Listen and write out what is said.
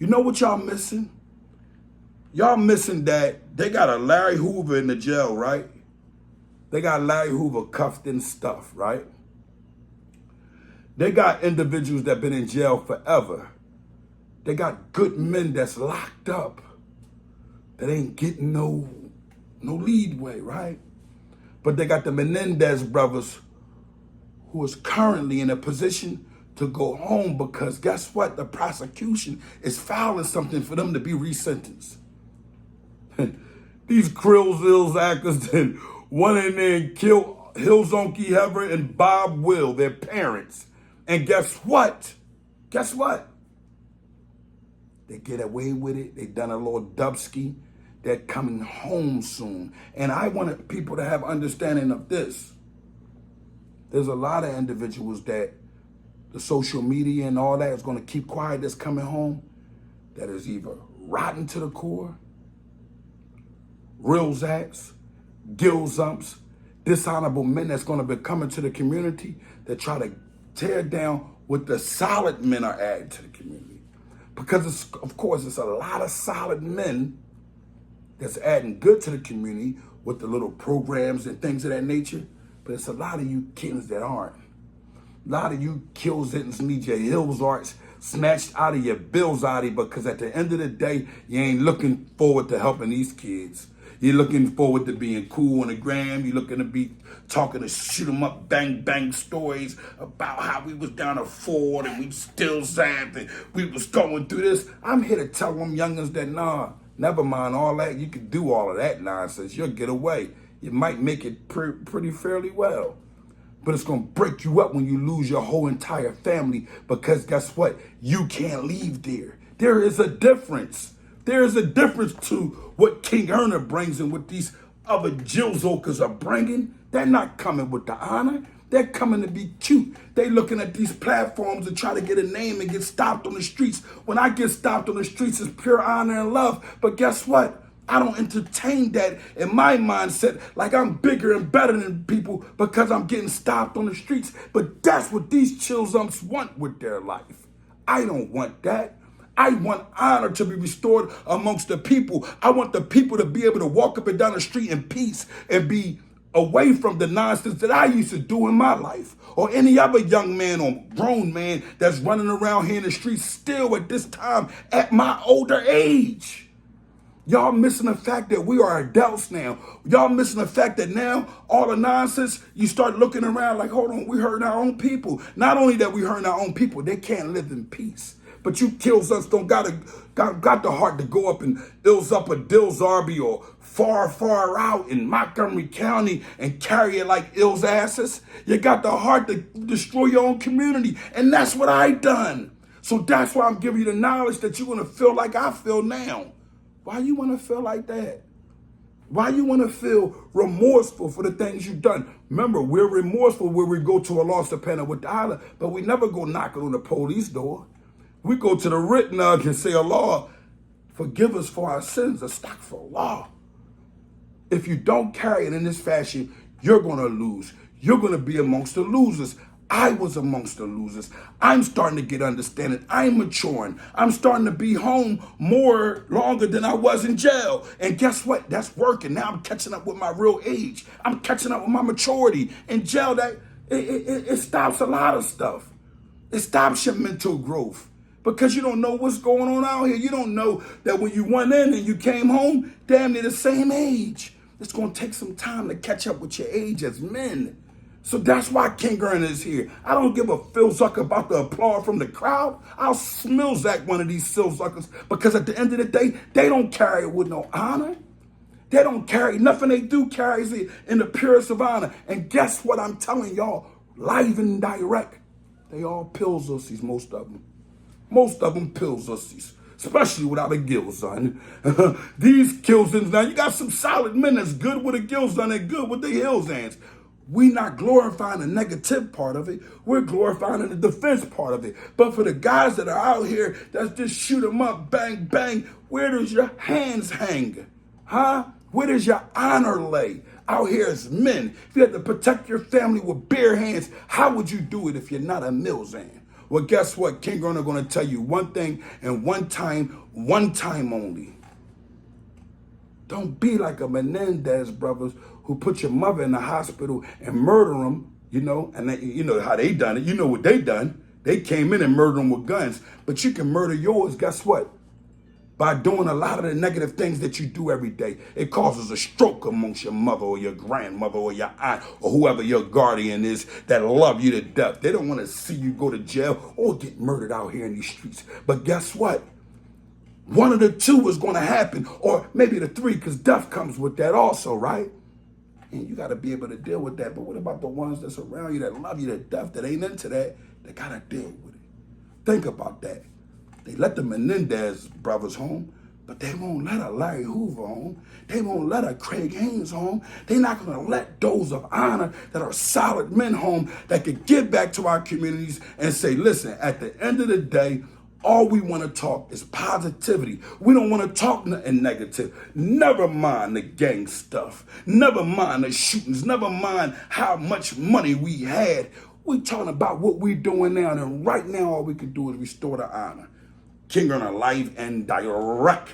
You know what y'all missing? Y'all missing that they got a Larry Hoover in the jail, right? They got Larry Hoover cuffed and stuff, right? They got individuals that been in jail forever. They got good men that's locked up that ain't getting no leadway, right? But they got the Menendez brothers who is currently in a position to go home because guess what? The prosecution is filing something for them to be resentenced. These Krills, Ills actors that went in there and killed Hillzonky Hever and Bob Will, their parents. And guess what? Guess what? They get away with it. They done a little dubski. They're coming home soon. And I wanted people to have understanding of this. There's a lot of individuals that the social media and all that is going to keep quiet that's coming home that is either rotten to the core, real zacks, gilzumps, dishonorable men that's going to be coming to the community that try to tear down what the solid men are adding to the community. Because, of course, it's a lot of solid men that's adding good to the community with the little programs and things of that nature. But it's a lot of you kids that aren't. A lot of you Killzits need your hills arts snatched out of your bills out of you because at the end of the day, you ain't looking forward to helping these kids. You're looking forward to being cool on the gram. You're looking to be talking to shoot 'em up, bang, bang stories about how we was down a Ford and we still zapped and we was going through this. I'm here to tell them youngins that, nah, never mind all that. You can do all of that nonsense. You'll get away. You might make it pretty fairly well. But it's going to break you up when you lose your whole entire family because guess what? You can't leave there. There is a difference. There is a difference to what King Erner brings and what these other Jillzokers are bringing. They're not coming with the honor. They're coming to be cute. They looking at these platforms to try to get a name and get stopped on the streets. When I get stopped on the streets, it's pure honor and love. But guess what? I don't entertain that in my mindset like I'm bigger and better than people because I'm getting stopped on the streets. But that's what these chillzumps want with their life. I don't want that. I want honor to be restored amongst the people. I want the people to be able to walk up and down the street in peace and be away from the nonsense that I used to do in my life. Or any other young man or grown man that's running around here in the streets still at this time at my older age. Y'all missing the fact that we are adults now. Y'all missing the fact that now all the nonsense, you start looking around like, hold on, we hurting our own people. Not only that we hurting our own people, they can't live in peace. But you Killzumps don't got the heart to go up and ills up a Dilsarby or far out in Montgomery County and carry it like ills asses. You got the heart to destroy your own community. And that's what I done. So that's why I'm giving you the knowledge that you're going to feel like I feel now. Why you want to feel like that? Why you want to feel remorseful for the things you've done? Remember, we're remorseful when we go to a lost dependent with the island, but we never go knocking on the police door. We go to the written and say, Allah, forgive us for our sins, astaghfirullah. If you don't carry it in this fashion, you're going to lose. You're going to be amongst the losers. I was amongst the losers. I'm starting to get understanding. I'm maturing. I'm starting to be home longer than I was in jail. And guess what? That's working. Now I'm catching up with my real age. I'm catching up with my maturity. In jail, it stops a lot of stuff. It stops your mental growth. Because you don't know what's going on out here. You don't know that when you went in and you came home, damn near the same age. It's going to take some time to catch up with your age as men. So that's why King Erner is here. I don't give a Philzucker about the applause from the crowd. I'll smillzack one of these Philzuckers because at the end of the day, they don't carry it with no honor. They don't carry, nothing they do carries it in the purest of honor. And guess what I'm telling y'all, live and direct, they all Pillzussies, most of them. Most of them Pillzussies, especially without a gilzun. These Killzins, now you got some solid men that's good with a gilzun and good with the Hillzans. We're not glorifying the negative part of it. We're glorifying the defense part of it. But for the guys that are out here that's just shoot them up, bang, bang, where does your hands hang? Huh? Where does your honor lay? Out here as men, if you had to protect your family with bare hands, how would you do it if you're not a Millzan? Well, guess what? King Gunner going to tell you one thing, and one time only. Don't be like a Menendez brothers who put your mother in the hospital and murder them, and you know how they done it. You know what they done. They came in and murdered them with guns. But you can murder yours, guess what? By doing a lot of the negative things that you do every day. It causes a stroke amongst your mother or your grandmother or your aunt or whoever your guardian is that love you to death. They don't want to see you go to jail or get murdered out here in these streets. But guess what? One of the two is going to happen, or maybe the three, because death comes with that also, right? And you got to be able to deal with that. But what about the ones that's around you that love you to death, that ain't into that? They got to deal with it. Think about that. They let the Menendez brothers home, but they won't let a Larry Hoover home. They won't let a Craig Haynes home. They're not going to let those of honor that are solid men home that could give back to our communities and say, listen, at the end of the day, all we want to talk is positivity. We don't want to talk nothing negative. Never mind the gang stuff. Never mind the shootings. Never mind how much money we had. We talking about what we doing now, and right now all we can do is restore the honor. King on a live and direct.